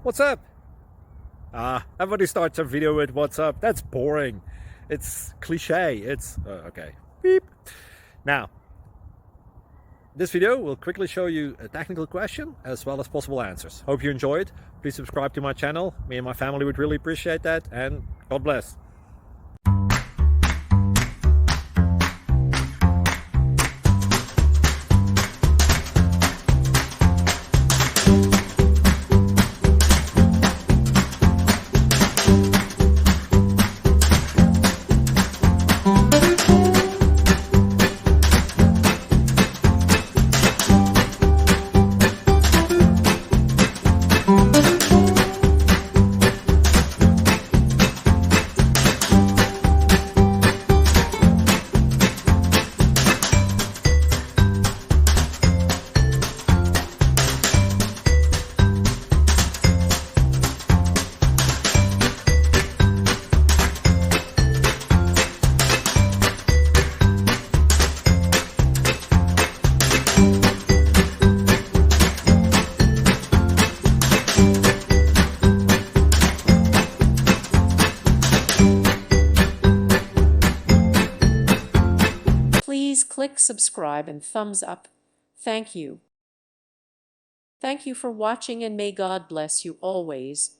What's up? Everybody starts a video with what's up. That's boring. It's cliche. It's okay. Beep. Now, this video will quickly show you a technical question as well as possible answers. Hope you enjoyed. Please subscribe to my channel. Me and my family would really appreciate that, and God bless. Please click subscribe and thumbs up. Thank you. Thank you for watching, and may God bless you always.